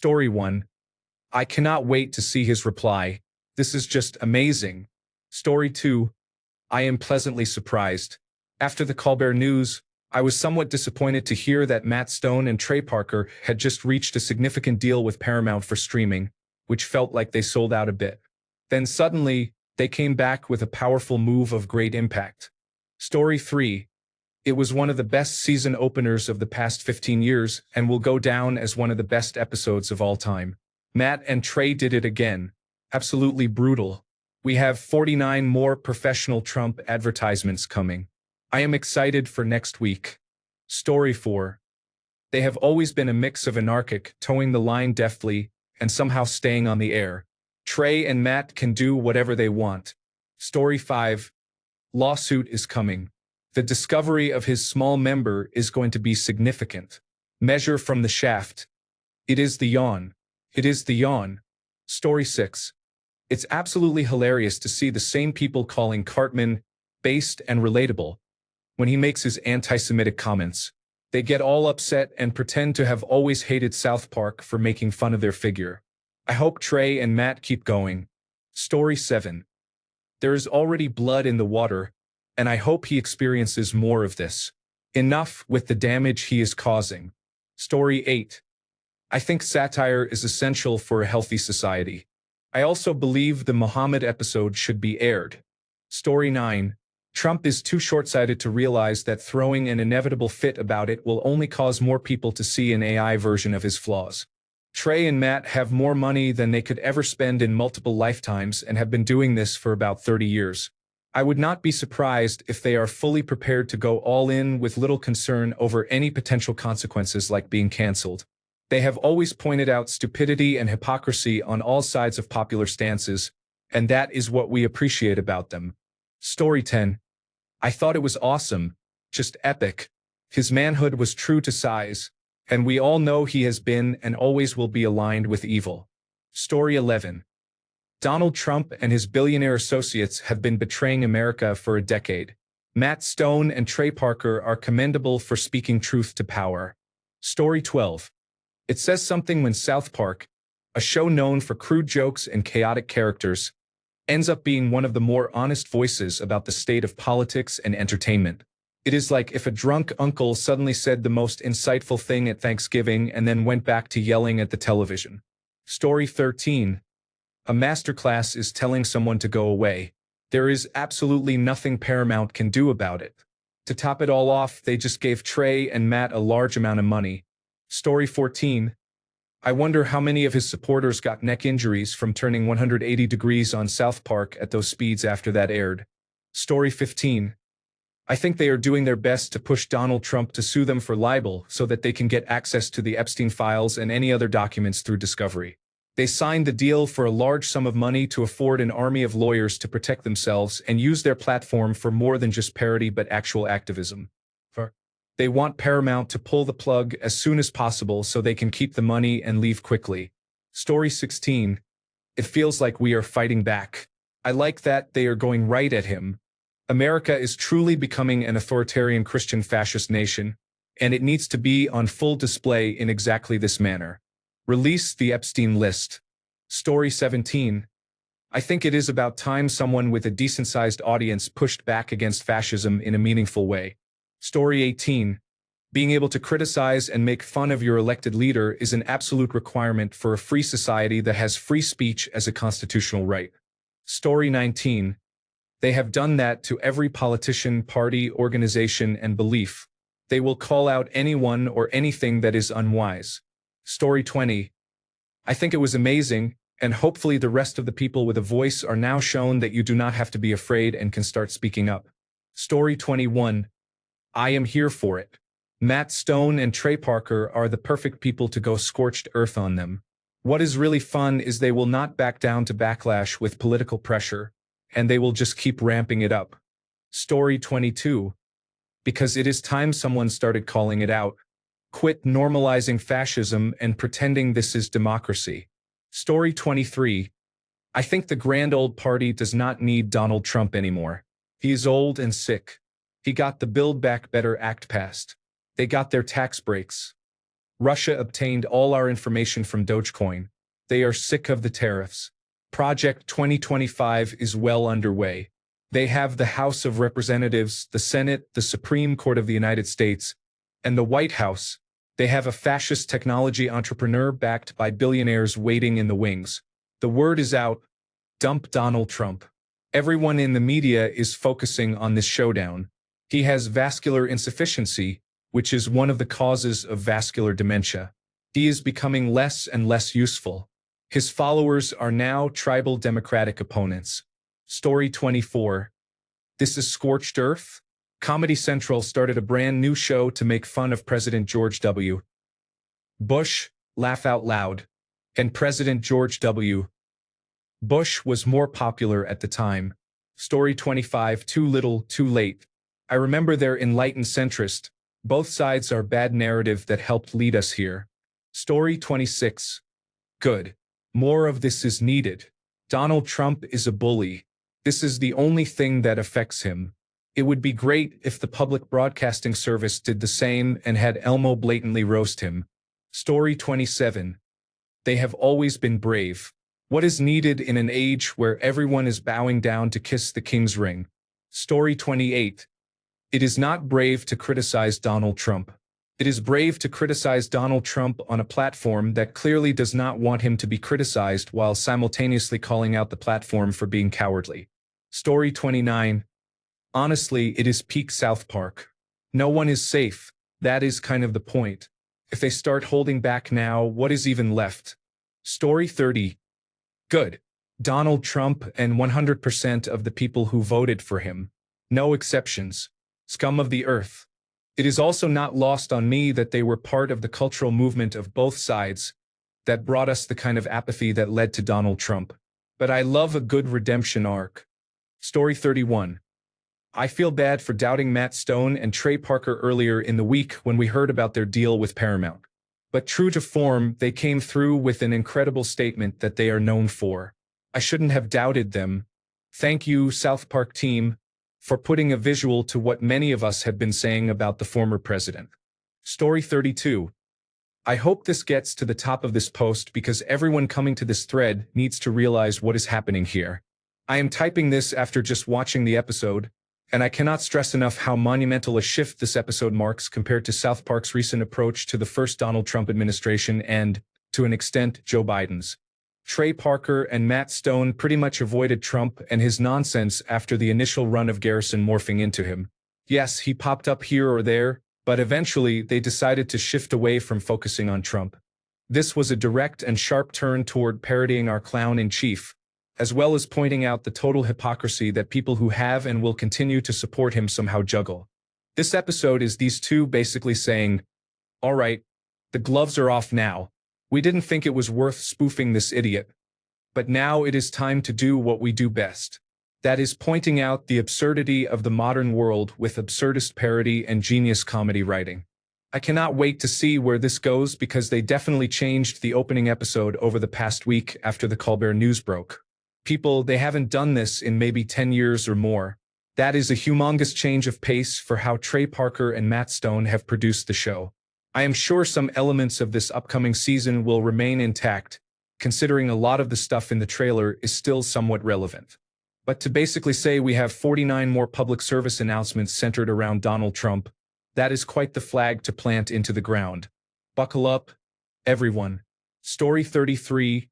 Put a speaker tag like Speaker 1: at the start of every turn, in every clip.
Speaker 1: Story 1. I cannot wait to see his reply. This is just amazing. Story 2. I am pleasantly surprised. After the Colbert News, I was somewhat disappointed to hear that Matt Stone and Trey Parker had just reached a significant deal with Paramount for streaming, which felt like they sold out a bit. Then suddenly, they came back with a powerful move of great impact. Story 3. It was one of the best season openers of the past 15 years and will go down as one of the best episodes of all time. Matt and Trey did it again. Absolutely brutal. We have 49 more professional Trump advertisements coming. I am excited for next week. Story 4. They have always been a mix of anarchic, towing the line deftly, and somehow staying on the air. Trey and Matt can do whatever they want. Story 5. Lawsuit is coming. The discovery of his small member is going to be significant. Measure from the shaft. It is the yawn. It is the yawn. Story 6. It's absolutely hilarious to see the same people calling Cartman based and relatable. When he makes his anti-Semitic comments, they get all upset and pretend to have always hated South Park for making fun of their figure. I hope Trey and Matt keep going. Story 7. There is already blood in the water, and I hope he experiences more of this. Enough with the damage he is causing. Story 8. I think satire is essential for a healthy society. I also believe the Muhammad episode should be aired. Story 9. Trump is too short-sighted to realize that throwing an inevitable fit about it will only cause more people to see an AI version of his flaws. Trey and Matt have more money than they could ever spend in multiple lifetimes and have been doing this for about 30 years. I would not be surprised if they are fully prepared to go all in with little concern over any potential consequences like being canceled. They have always pointed out stupidity and hypocrisy on all sides of popular stances, and that is what we appreciate about them. Story 10. I thought it was awesome, just epic. His manhood was true to size, and we all know he has been and always will be aligned with evil. Story 11. Donald Trump and his billionaire associates have been betraying America for a decade. Matt Stone and Trey Parker are commendable for speaking truth to power. Story 12. It says something when South Park, a show known for crude jokes and chaotic characters, ends up being one of the more honest voices about the state of politics and entertainment. It is like if a drunk uncle suddenly said the most insightful thing at Thanksgiving and then went back to yelling at the television. Story 13. A masterclass is telling someone to go away. There is absolutely nothing Paramount can do about it. To top it all off, they just gave Trey and Matt a large amount of money. Story 14. I wonder how many of his supporters got neck injuries from turning 180 degrees on South Park at those speeds after that aired. Story 15. I think they are doing their best to push Donald Trump to sue them for libel so that they can get access to the Epstein files and any other documents through discovery. They signed the deal for a large sum of money to afford an army of lawyers to protect themselves and use their platform for more than just parody but actual activism. They want Paramount to pull the plug as soon as possible so they can keep the money and leave quickly. Story 16. It feels like we are fighting back. I like that they are going right at him. America is truly becoming an authoritarian Christian fascist nation, and it needs to be on full display in exactly this manner. Release the Epstein list. Story 17. I think it is about time someone with a decent-sized audience pushed back against fascism in a meaningful way. Story 18. Being able to criticize and make fun of your elected leader is an absolute requirement for a free society that has free speech as a constitutional right. Story 19. They have done that to every politician, party, organization, and belief. They will call out anyone or anything that is unwise. Story 20. I think it was amazing, and hopefully the rest of the people with a voice are now shown that you do not have to be afraid and can start speaking up. Story 21. I am here for it. Matt Stone and Trey Parker are the perfect people to go scorched earth on them. What is really fun is they will not back down to backlash with political pressure, and they will just keep ramping it up. Story 22. Because it is time someone started calling it out. Quit normalizing fascism and pretending this is democracy. Story 23. I think the grand old party does not need Donald Trump anymore. He is old and sick. He got the Build Back Better Act passed. They got their tax breaks. Russia obtained all our information from Dogecoin. They are sick of the tariffs. Project 2025 is well underway. They have the House of Representatives, the Senate, the Supreme Court of the United States, and the White House. They have a fascist technology entrepreneur backed by billionaires waiting in the wings. The word is out. Dump Donald Trump. Everyone in the media is focusing on this showdown. He has vascular insufficiency, which is one of the causes of vascular dementia. He is becoming less and less useful. His followers are now tribal Democratic opponents. Story 24. This is Scorched Earth? Comedy Central started a brand new show to make fun of President George W. Bush, laugh out loud. And President George W. Bush was more popular at the time. Story 25. Too little, too late. I remember they're enlightened centrist. Both sides are bad narrative that helped lead us here. Story 26. Good. More of this is needed. Donald Trump is a bully. This is the only thing that affects him. It would be great if the public broadcasting service did the same and had Elmo blatantly roast him. Story 27. They have always been brave. What is needed in an age where everyone is bowing down to kiss the king's ring? Story 28. It is not brave to criticize Donald Trump. It is brave to criticize Donald Trump on a platform that clearly does not want him to be criticized while simultaneously calling out the platform for being cowardly. Story 29. Honestly, it is peak South Park. No one is safe. That is kind of the point. If they start holding back now, what is even left? Story 30. Good. Donald Trump and 100% of the people who voted for him. No exceptions. Scum of the earth. It is also not lost on me that they were part of the cultural movement of both sides that brought us the kind of apathy that led to Donald Trump. But I love a good redemption arc. Story 31. I feel bad for doubting Matt Stone and Trey Parker earlier in the week when we heard about their deal with Paramount. But true to form, they came through with an incredible statement that they are known for. I shouldn't have doubted them. Thank you, South Park team, for putting a visual to what many of us had been saying about the former president. Story 32. I hope this gets to the top of this post because everyone coming to this thread needs to realize what is happening here. I am typing this after just watching the episode, and I cannot stress enough how monumental a shift this episode marks compared to South Park's recent approach to the first Donald Trump administration and, to an extent, Joe Biden's. Trey Parker and Matt Stone pretty much avoided Trump and his nonsense after the initial run of Garrison morphing into him. Yes, he popped up here or there, but eventually they decided to shift away from focusing on Trump. This was a direct and sharp turn toward parodying our clown-in-chief, as well as pointing out the total hypocrisy that people who have and will continue to support him somehow juggle. This episode is these two basically saying, all right, the gloves are off now. We didn't think it was worth spoofing this idiot. But now it is time to do what we do best. That is pointing out the absurdity of the modern world with absurdist parody and genius comedy writing. I cannot wait to see where this goes because they definitely changed the opening episode over the past week after the Colbert News broke. People, they haven't done this in maybe 10 years or more. That is a humongous change of pace for how Trey Parker and Matt Stone have produced the show. I am sure some elements of this upcoming season will remain intact, considering a lot of the stuff in the trailer is still somewhat relevant. But to basically say we have 49 more public service announcements centered around Donald Trump, that is quite the flag to plant into the ground. Buckle up, everyone. Story 33.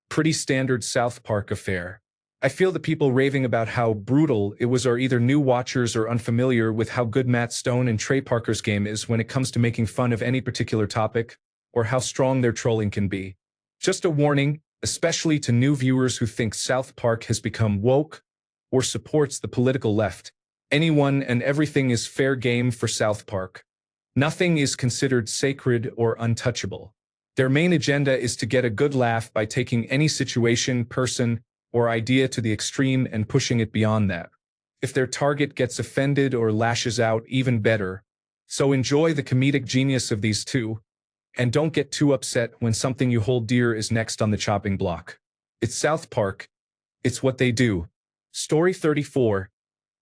Speaker 1: Pretty standard South Park affair. I feel the people raving about how brutal it was are either new watchers or unfamiliar with how good Matt Stone and Trey Parker's game is when it comes to making fun of any particular topic, or how strong their trolling can be. Just a warning, especially to new viewers who think South Park has become woke or supports the political left. Anyone and everything is fair game for South Park. Nothing is considered sacred or untouchable. Their main agenda is to get a good laugh by taking any situation, person, or idea to the extreme and pushing it beyond that. If their target gets offended or lashes out, even better. So enjoy the comedic genius of these two, and don't get too upset when something you hold dear is next on the chopping block. It's South Park. It's what they do. Story 34.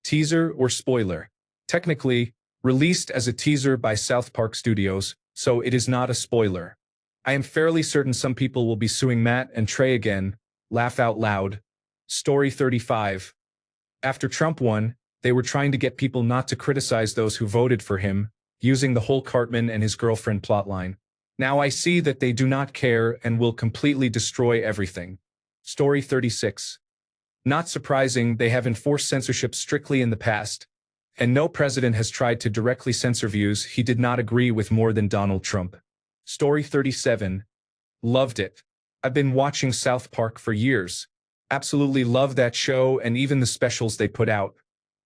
Speaker 1: Teaser or spoiler. Technically, released as a teaser by South Park Studios, so it is not a spoiler. I am fairly certain some people will be suing Matt and Trey again. Laugh out loud. Story 35. After Trump won, they were trying to get people not to criticize those who voted for him, using the whole Cartman and his girlfriend plotline. Now I see that they do not care and will completely destroy everything. Story 36. Not surprising, they have enforced censorship strictly in the past, and no president has tried to directly censor views he did not agree with more than Donald Trump. Story 37. Loved it. I've been watching South Park for years. Absolutely love that show and even the specials they put out.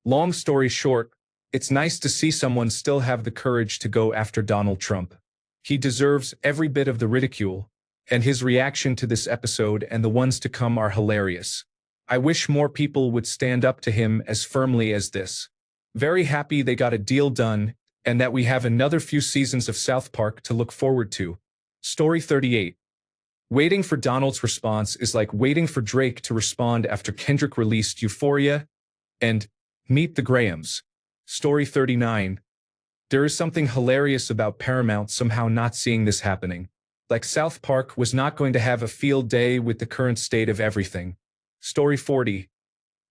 Speaker 1: Long story short, it's nice to see someone still have the courage to go after Donald Trump. He deserves every bit of the ridicule, and his reaction to this episode and the ones to come are hilarious. I wish more people would stand up to him as firmly as this. Very happy they got a deal done, and that we have another few seasons of South Park to look forward to. Story 38. Waiting for Donald's response is like waiting for Drake to respond after Kendrick released Euphoria and Meet the Grahams. Story 39. There is something hilarious about Paramount somehow not seeing this happening. Like South Park was not going to have a field day with the current state of everything. Story 40.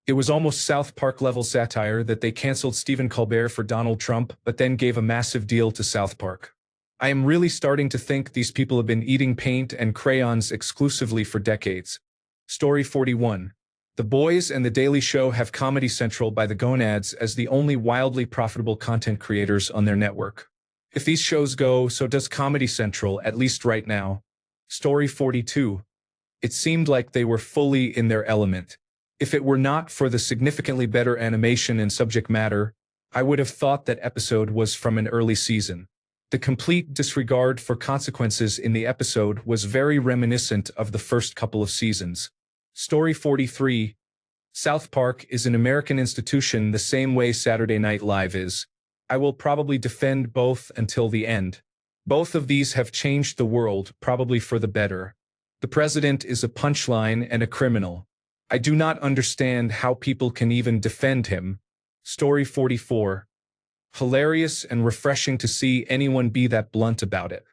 Speaker 1: It was almost South Park level satire that they canceled Stephen Colbert for Donald Trump, but then gave a massive deal to South Park. I am really starting to think these people have been eating paint and crayons exclusively for decades. Story 41. The Boys and The Daily Show have Comedy Central by the gonads as the only wildly profitable content creators on their network. If these shows go, so does Comedy Central, at least right now. Story 42. It seemed like they were fully in their element. If it were not for the significantly better animation and subject matter, I would have thought that episode was from an early season. The complete disregard for consequences in the episode was very reminiscent of the first couple of seasons. Story 43. South Park is an American institution the same way Saturday Night Live is. I will probably defend both until the end. Both of these have changed the world, probably for the better. The president is a punchline and a criminal. I do not understand how people can even defend him. Story 44. Hilarious and refreshing to see anyone be that blunt about it.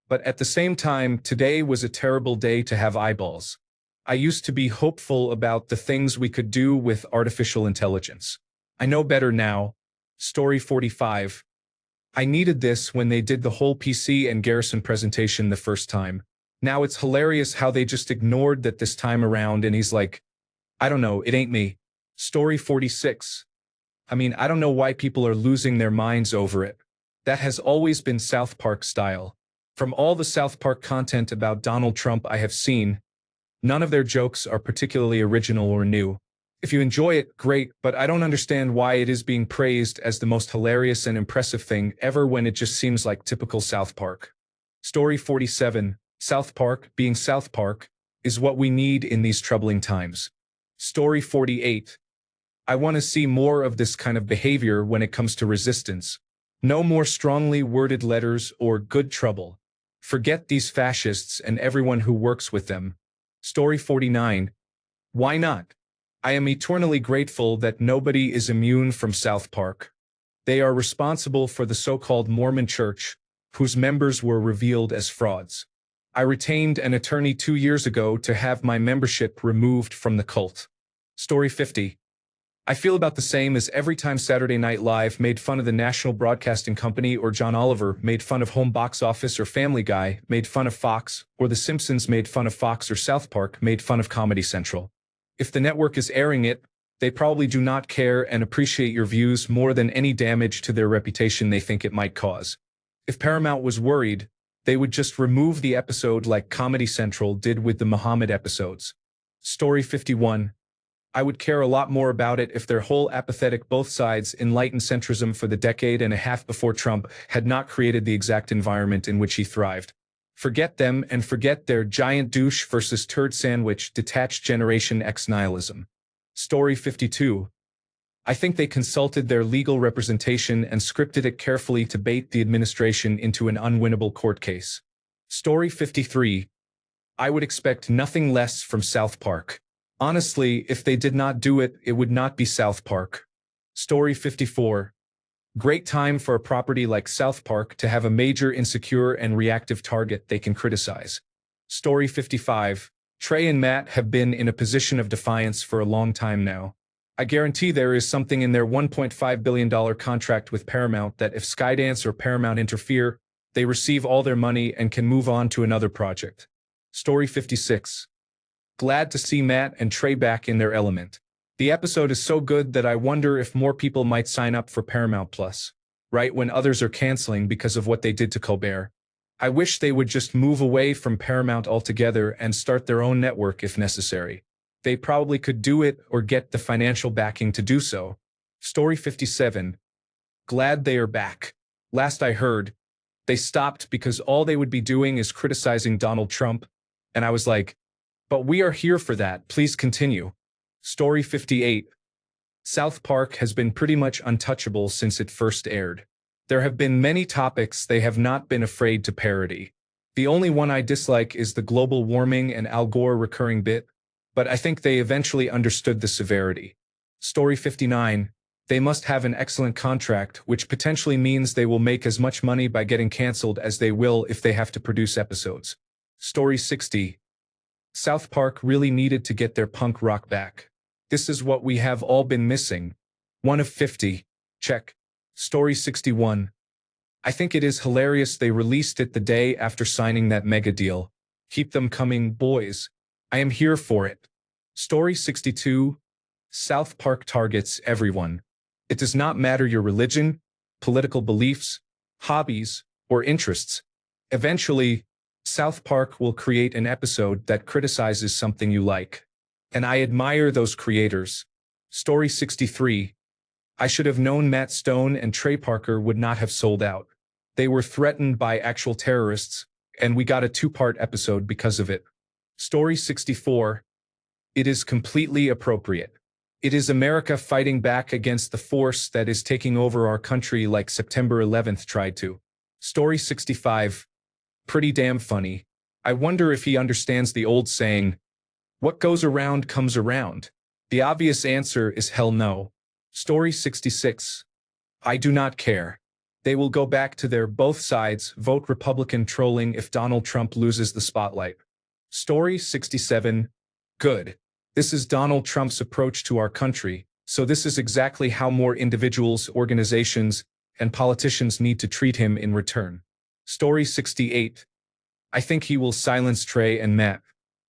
Speaker 1: But at the same time, today was a terrible day to have eyeballs. I used to be hopeful about the things we could do with artificial intelligence. I know better now. Story 45. I needed this when they did the whole PC and Garrison presentation the first time. Now it's hilarious how they just ignored that this time around and he's like, I don't know, it ain't me. Story 46. I don't know why people are losing their minds over it. That has always been South Park style. From all the South Park content about Donald Trump I have seen, none of their jokes are particularly original or new. If you enjoy it, great, but I don't understand why it is being praised as the most hilarious and impressive thing ever when it just seems like typical South Park. Story 47. South Park, being South Park, is what we need in these troubling times. Story 48. I want to see more of this kind of behavior when it comes to resistance. No more strongly worded letters or good trouble. Forget these fascists and everyone who works with them. Story 49. Why not? I am eternally grateful that nobody is immune from South Park. They are responsible for the so-called Mormon Church, whose members were revealed as frauds. I retained an attorney 2 years ago to have my membership removed from the cult. Story 50. I feel about the same as every time Saturday Night Live made fun of the National Broadcasting Company or John Oliver made fun of Home Box Office or Family Guy made fun of Fox or The Simpsons made fun of Fox or South Park made fun of Comedy Central. If the network is airing it, they probably do not care and appreciate your views more than any damage to their reputation they think it might cause. If Paramount was worried, they would just remove the episode like Comedy Central did with the Muhammad episodes. Story 51. I would care a lot more about it if their whole apathetic both sides enlightened centrism for the decade and a half before Trump had not created the exact environment in which he thrived. Forget them and forget their giant douche versus turd sandwich detached Generation X nihilism. Story 52. I think they consulted their legal representation and scripted it carefully to bait the administration into an unwinnable court case. Story 53. I would expect nothing less from South Park. Honestly, if they did not do it, it would not be South Park. Story 54. Great time for a property like South Park to have a major insecure and reactive target they can criticize. Story 55. Trey and Matt have been in a position of defiance for a long time now. I guarantee there is something in their $1.5 billion contract with Paramount that if Skydance or Paramount interfere, they receive all their money and can move on to another project. Story 56. Glad to see Matt and Trey back in their element. The episode is so good that I wonder if more people might sign up for Paramount Plus, right when others are canceling because of what they did to Colbert. I wish they would just move away from Paramount altogether and start their own network if necessary. They probably could do it or get the financial backing to do so. Story 57. Glad they are back. Last I heard, they stopped because all they would be doing is criticizing Donald Trump, and I was like, but we are here for that, please continue. Story 58. South Park has been pretty much untouchable since it first aired. There have been many topics they have not been afraid to parody. The only one I dislike is the global warming and Al Gore recurring bit, but I think they eventually understood the severity. Story 59. They must have an excellent contract, which potentially means they will make as much money by getting canceled as they will if they have to produce episodes. Story 60. South Park really needed to get their punk rock back. This is what we have all been missing. 1 of 50. Check. Story 61. I think it is hilarious they released it the day after signing that mega deal. Keep them coming, boys. I am here for it. Story 62. South Park targets everyone. It does not matter your religion, political beliefs, hobbies, or interests. Eventually, South Park will create an episode that criticizes something you like. And I admire those creators. Story 63. I should have known Matt Stone and Trey Parker would not have sold out. They were threatened by actual terrorists, and we got a 2-part episode because of it. Story 64. It is completely appropriate. It is America fighting back against the force that is taking over our country like September 11th tried to. Story 65. Pretty damn funny. I wonder if he understands the old saying, what goes around comes around. The obvious answer is hell no. Story 66. I do not care. They will go back to their both sides vote Republican trolling if Donald Trump loses the spotlight. Story 67. Good. This is Donald Trump's approach to our country, so this is exactly how more individuals, organizations, and politicians need to treat him in return. Story 68. I think he will silence Trey and Matt.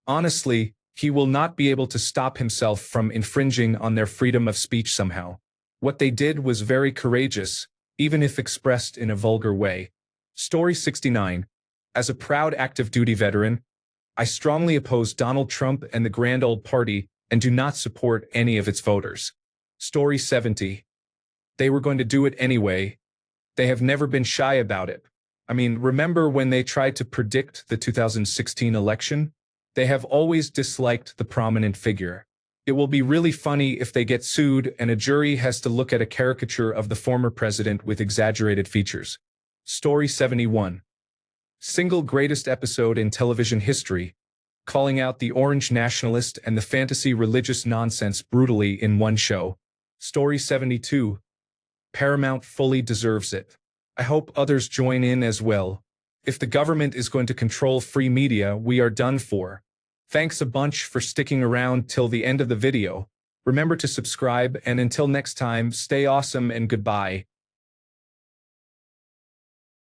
Speaker 1: Honestly, he will not be able to stop himself from infringing on their freedom of speech somehow. What they did was very courageous, even if expressed in a vulgar way. Story 69. As a proud active duty veteran, I strongly oppose Donald Trump and the Grand Old Party and do not support any of its voters. Story 70. They were going to do it anyway. They have never been shy about it. I mean, remember when they tried to predict the 2016 election? They have always disliked the prominent figure. It will be really funny if they get sued and a jury has to look at a caricature of the former president with exaggerated features. Story 71. Single greatest episode in television history, calling out the orange nationalist and the fantasy religious nonsense brutally in one show. Story 72. Paramount fully deserves it. I hope others join in as well. If the government is going to control free media, we are done for. Thanks a bunch for sticking around till the end of the video. Remember to subscribe, and until next time, stay awesome and goodbye.